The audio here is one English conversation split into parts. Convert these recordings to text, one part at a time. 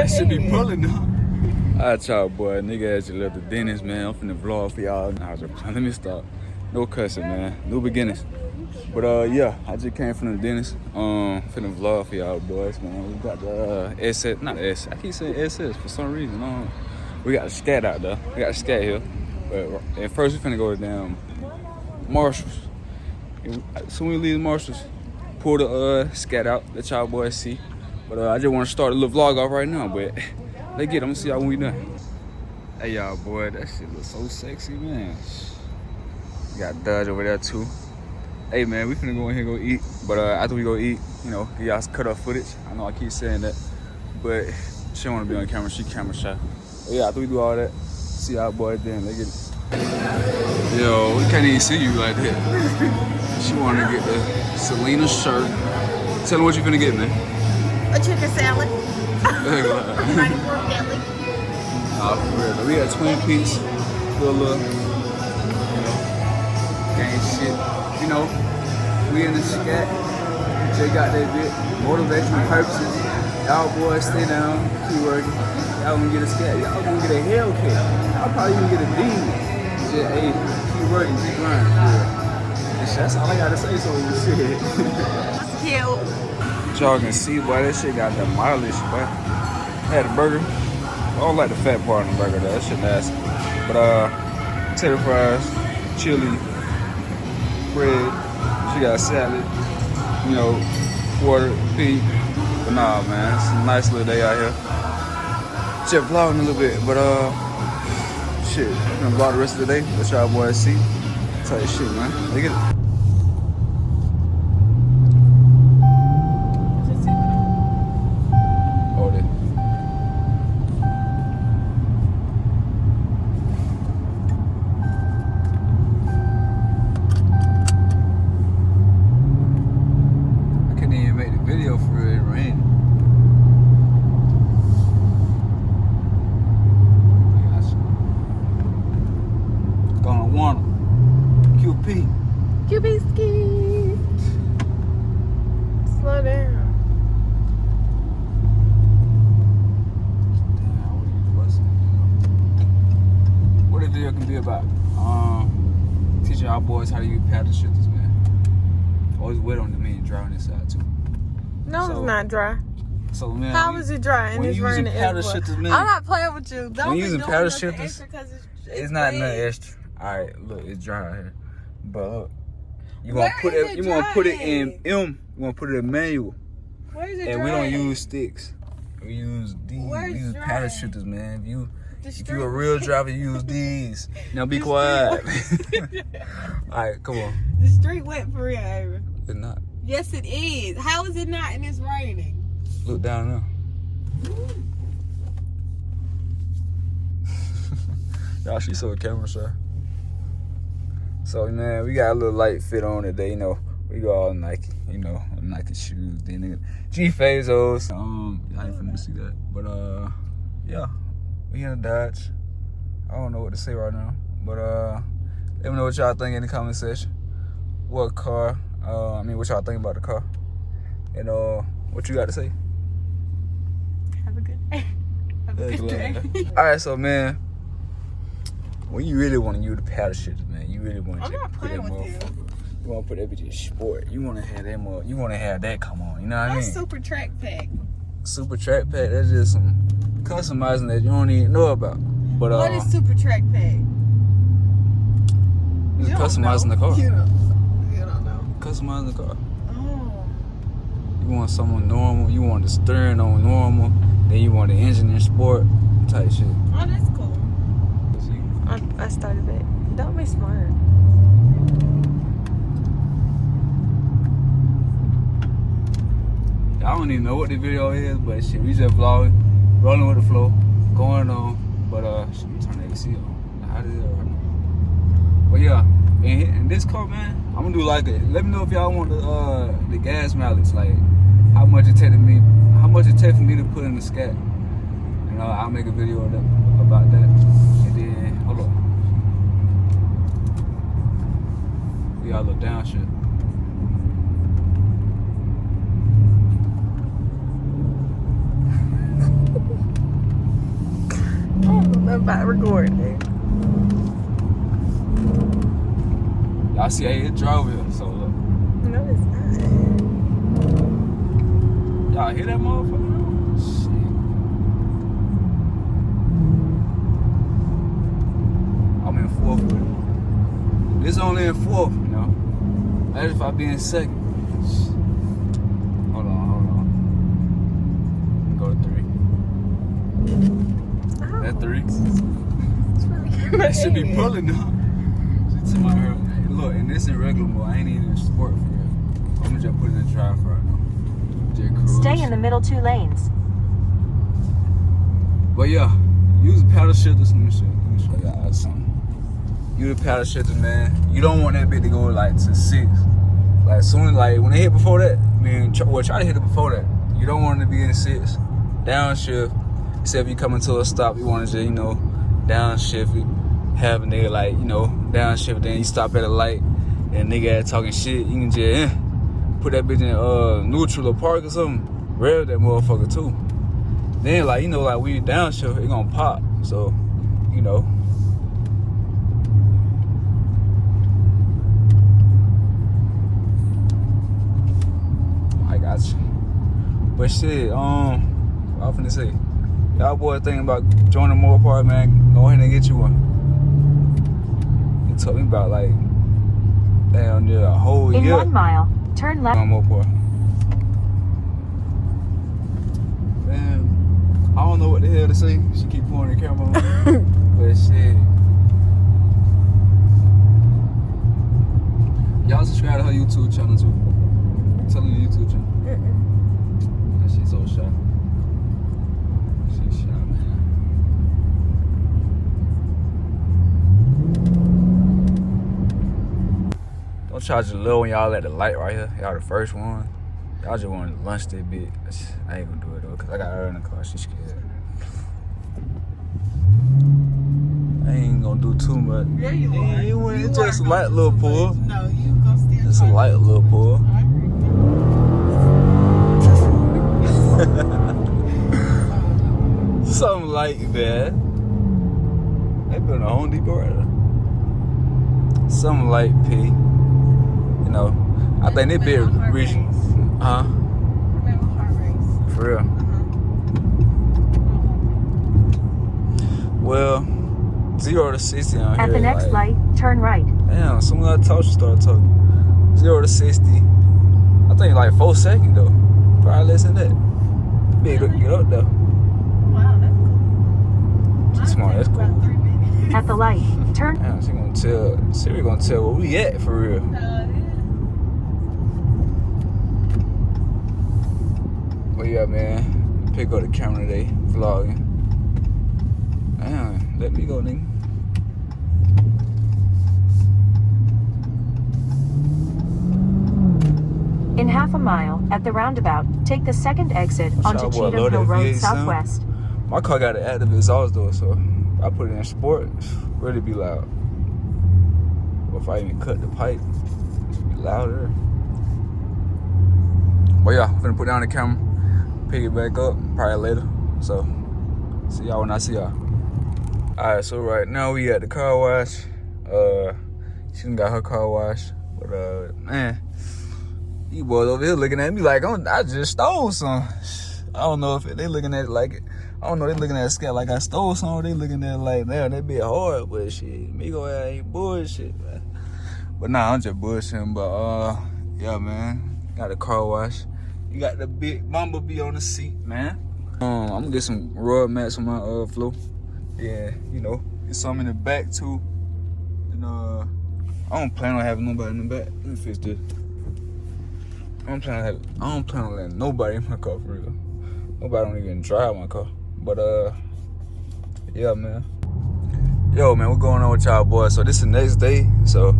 That should be pulling up. Alright, y'all, boy. Nigga just left the dentist, man. I'm finna vlog for y'all. Let me stop. No cussing, man. New beginnings. But yeah, I just came from the dentist. Finna vlog for y'all boys, man. We got the SS, not S. I keep saying SS for some reason. We got the SCAT out there. We got the SCAT here. But at first we finna go to damn Marshalls. As soon as we leave Marshalls, pull the SCAT out, let y'all boys see. But I just want to start a little vlog off right now. But let's get it. I'm gonna see y'all when we done. Hey y'all, boy, that shit looks so sexy, man. We got Dodge over there too. Hey man, we finna go in here and go eat. But after we go eat, you know, give y'all some cut up footage. I know I keep saying that, but she don't wanna be on camera. She camera shy. But yeah, after we do all that, see y'all boys then. Let's get it. Yo, we can't even see you like that. She wanna get the Selena shirt. Tell her what you finna get, man. A chicken salad. Mighty pork belly. Nah, for real. We got Twin Peaks, little, you know, gang shit. You know, we in the SCAT. They got that bit. Motivational purposes. Y'all boys stay down, keep working. Y'all gonna get a SCAT. Y'all gonna get a hellcat. Y'all probably even get a D. Just, hey, keep working, keep grinding. That's all I gotta say, so you shit. That's cute. Y'all can see, boy, that shit got the mileage, boy. I had a burger. I don't like the fat part of the burger, though. That shit nasty. But, potato fries, chili, bread. She got salad, you know, quarter, pea. But nah, man, it's a nice little day out here. Just vlogging a little bit, but, shit. I'm gonna vlog the rest of the day. Let y'all boys see. Tell you shit, man. Look at it. QB ski. Slow down. What a video can be about. Teaching our boys how to use paddle shifters, man. Always wet on the main, dry on this side too. No, so, it's not dry. So man, how is it dry? And it's raining paddle shifters, man. I'm not playing with you. Don't when be using doing paddle shifters, it's not nothing extra. All right, look, it's dry out here, but look. You want to put it? You want to put it in M. You want to put it in manual. Where is it and dry? we don't use sticks. We use these. We use paddle shifters, man. If you a real driver, you use these. Now be quiet. All right, come on. The street wet for real, Aaron. It's not. Yes, it is. How is it not? And it's raining. Look down there. Y'all, she's so camera shy. So man, we got a little light fit on today, you know. We go all Nike, you know, Nike shoes. Then G-Fazos. I ain't finna see that, but yeah, we in a Dodge. I don't know what to say right now, but let me know what y'all think in the comment section. What car? What y'all think about the car? And what you got to say? Have a good day. Have a good day. All right, so man. When you really want to use the paddle shifters, man, you really want to I'm not playing with you. You want to put that bitch in sport. You want to have that more. You want to have that come on. You know what I mean? Super track pack. Super track pack. That's just some customizing that you don't even know about. But what is super track pack? It's customizing the car. You don't know. Customizing the car. Oh. You want someone normal. You want the steering on normal. Then you want the engine in sport type shit. Oh, that's cool. I started it. Don't be smart. I don't even know what the video is, but shit, we just vlogging, rolling with the flow, going on. But turn the AC on. How does it right now? But yeah, in this car, man, I'm gonna do like it. Let me know if y'all want the gas mileage, like how much it takes for me to put in the SCAT. You know, I'll make a video about that. And then hold on. We got a little down shit. about to record, dude. Y'all see, hey, it drove here, so look. No, it's not. Y'all hear that motherfucker? Shit. I'm in fourth with it. This only in fourth, you know. Imagine if I be in second. Hold on. Go to three. Oh. That three. It's really That should be pulling now. She told her, hey, look, and this in regular mode. I ain't even in sport for real. I'm gonna just put it in drive right now. Just cruise. Stay in the middle 2 lanes. But yeah, use the paddle shifters. Let me show y'all something. Use the paddle shifters, man. You don't want that bit to go like to 6. Like soon as like when they hit before that, I mean, try to hit it before that. You don't want it to be in 6. Downshift. Except if you come into a stop, you want to just, you know, downshift it. Have a nigga like, you know, downshift. Then you stop at a light and nigga talking shit. You can just put that bitch in neutral or park or something. Rev that motherfucker too. Then like, you know, like when you downshift, it gonna pop. So, you know. I got you. But shit, what I'm finna say. Y'all boys thinking about joining a mopar, man, go ahead and get you one. It took me about like damn near a whole In year. 1 mile, turn left. On mopar. Man, I don't know what the hell to say. She keep pointing the camera on. But shit. Y'all subscribe to her YouTube channel too. Tell her your YouTube channel. That shit's so shy. She's shy, man. Don't charge it low when y'all at the light right here. Y'all the first one. Y'all just want to lunch that bit. I ain't gonna do it though, cause I got her in the car. She's scared. I ain't gonna do too much. Yeah, you are. It's just a light little pull. No, you gonna stand. Just a light little pull. Something like that. They built a Home Depot right there. Something like P. You know, I think they built region. Huh? Remember heart race? For real. Well, 0 to 60 on here. At the next like, light, turn right. Damn, as soon as I talk, she started talking. 0 to 60. I think like 4 seconds though. Probably less than that. Big get up though. Wow, that's cool. She's smart, that's cool. About 3 minutes. At the light, turn. Damn, she gonna tell. Siri gonna tell where we at for real. Yeah. Well, yeah, man. Pick up the camera today, vlogging. Damn, let me go, nigga. In half a mile, at the roundabout, take the second exit onto Y'all boy Cheatham loaded Hill Road V8 sound. Southwest. My car got an active exhaust though, so I put it in sport, really be loud. Or if I even cut the pipe, it should be louder. But yeah, I'm finna put down the camera, pick it back up, probably later. So, see y'all when I see y'all. Alright, so right now we at the car wash. She done got her car wash. But man, these boys over here looking at me like I just stole some. I don't know if they looking at it like it. I don't know, they looking at the SCAT like I stole some, or they looking at it like, damn, that bit hard, but shit, me go ahead ain't bullshit, man. But nah, I'm just bullshitting, but yeah, man, got a car wash. You got the big bumblebee on the seat, man. I'm gonna get some rub mats on my floor. Yeah, you know, get some in the back too. And I don't plan on having nobody in the back. Let me fix this. I don't plan on letting nobody in my car for real. Nobody don't even drive my car. But yeah, man. Yo, man, what's going on with y'all boys? So this is the next day. So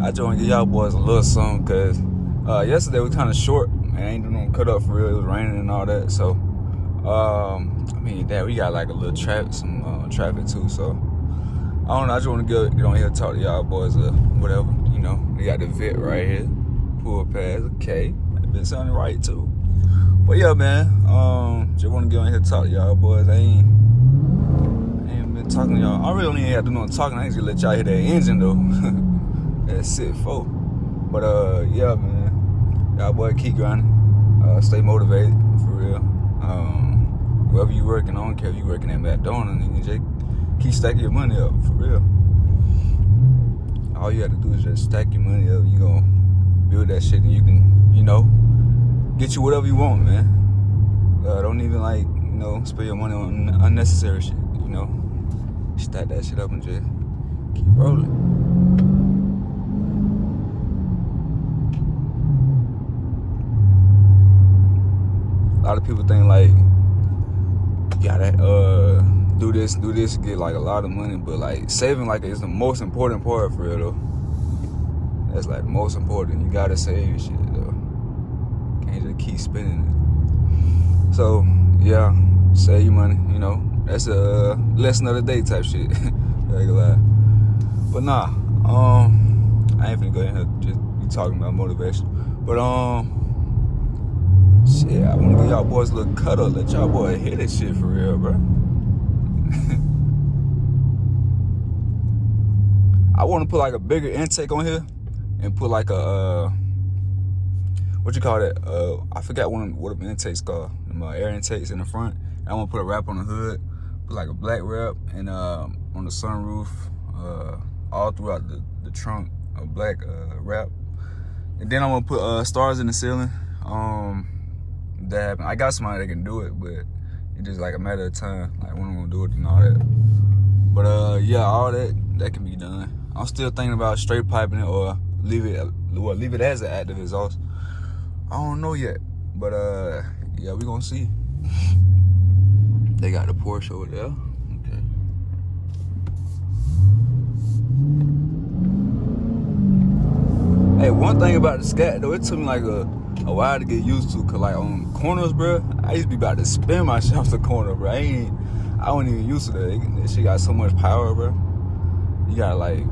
I just want to give y'all boys a little something, cause yesterday we kind of short. Man, I ain't doing no cut up for real. It was raining and all that. So I mean, damn, we got like a little some traffic too. So I don't know. I just want to get on here and talk to y'all boys or whatever. You know, we got the vet right here. Pull pass, okay. That been sounding right too. But yeah, man, just want to get on here and talk to y'all boys. I ain't talking to y'all. I really don't even have to do no talking. I just let y'all hear that engine though. That's it, folks. But yeah, man. Y'all boy keep grinding. Stay motivated for real. Wherever you working, I don't care if you working at McDonald's, nigga, just keep stacking your money up for real. All you have to do is just stack your money up. You gonna build that shit, and you can, you know, get you whatever you want, man. Don't even like, you know, spend your money on unnecessary shit. You know, stack that shit up and just keep rolling. A lot of people think like you gotta do this, get like a lot of money, but like saving like is the most important part for real though. That's like the most important. You gotta save your shit though. Can't just keep spending it. So yeah, save your money. You know, that's a lesson of the day type shit. Regular. But nah, I ain't finna go in here just be talking about motivation. But shit, I wanna give y'all boys a little cut up. Let y'all boy hit this shit for real, bro. I wanna put like a bigger intake on here and put like a what you call that? I forgot what the intake's called. My air intakes in the front. I wanna put a wrap on the hood, put like a black wrap, and on the sunroof, all throughout the trunk, a black wrap. And then I wanna put stars in the ceiling. That I got somebody that can do it, but it's just like a matter of time, like when I'm gonna do it and all that. But yeah, all that can be done. I'm still thinking about straight piping it or leave it as an active exhaust. I don't know yet, but yeah, we gonna see. They got the Porsche over there. Okay. Hey, one thing about the SCAT though, it took me like a while to get used to, cause like on corners, bro, I used to be about to spin my shit off the corner, bro. I wasn't even used to that. That shit got so much power, bro. You gotta like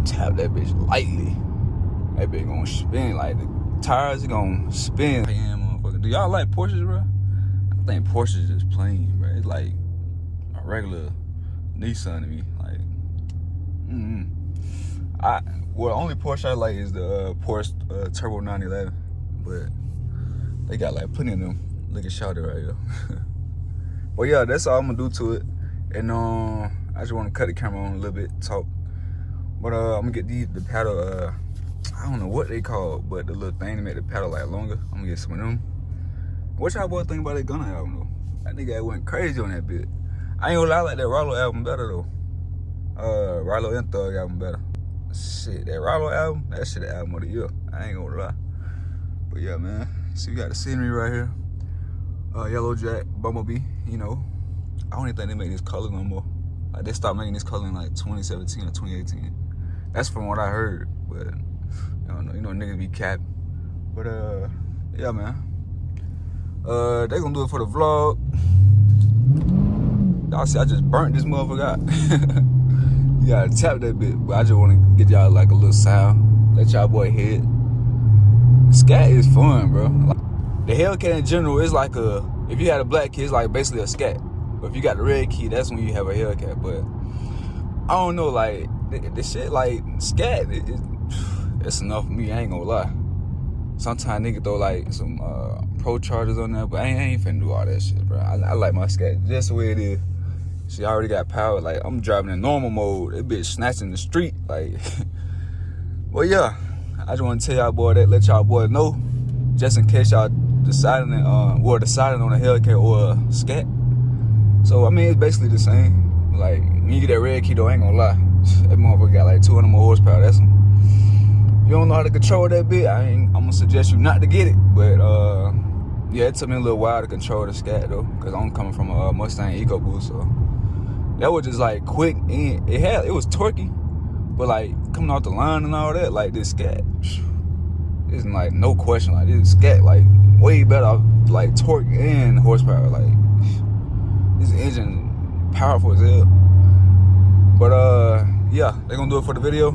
tap that bitch lightly. That bitch gonna spin, like the tires are gonna spin. Do y'all like Porsches, bro? I think Porsche is just plain, bro. It's like a regular Nissan to me. Like, well, the only Porsche I like is the Porsche Turbo 911, but they got like plenty of them. Look at Shawty right here. But yeah, that's all I'm gonna do to it. And I just want to cut the camera on a little bit, talk. But I'm gonna get the paddle. I don't know what they call it, but the little thing to make the paddle like longer. I'm gonna get some of them. What y'all boys think about that Gunna album though? That nigga went crazy on that bit. I ain't gonna lie, I like that Rollo album better though. Rollo and Thug album better. Shit, that Rollo album, that shit the album of the year. I ain't gonna lie. But yeah, man. See, we got the scenery right here. Yellow Jack, Bumblebee, you know. I don't even think they make this color no more. Like, they stopped making this color in like 2017 or 2018. That's from what I heard, but I don't know, you know, niggas be capping. But yeah, man. They gonna do it for the vlog. Y'all see, I just burnt this motherfucker out. You gotta tap that bit, but I just wanna get y'all like a little sound. Let y'all boy hit. SCAT is fun, bro. Like, the hellcat in general is like if you had a black key, it's like basically a SCAT. But if you got the red key, that's when you have a hellcat. But I don't know, like the shit like SCAT, it's enough for me. I ain't gonna lie. Sometimes nigga throw like some pro chargers on there, but I ain't finna do all that shit, bro. I like my SCAT just the way it is. She already got power. Like, I'm driving in normal mode. That bitch snatching the street. Like, well, yeah. I just want to tell y'all boy that, let y'all boy know, just in case y'all deciding on a hellcat or a SCAT. So I mean, it's basically the same. Like, when you get that red key though, I ain't gonna lie, that motherfucker got like 200 more horsepower. That's if you don't know how to control that bit, I'm gonna suggest you not to get it. But yeah, it took me a little while to control the SCAT though, cause I'm coming from a Mustang EcoBoost, so that was just like quick, and it was torquey, but like coming off the line and all that, like this SCAT, it's like no question, like this SCAT like way better, like torque and horsepower. Like, this engine powerful as hell. But yeah, they gonna do it for the video.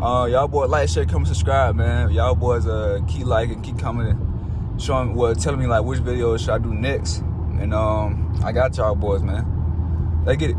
Y'all boys like, share, comment, subscribe, man. Y'all boys keep liking, keep commenting, showing, telling me like which video should I do next. And I got y'all boys, man. Let's get it.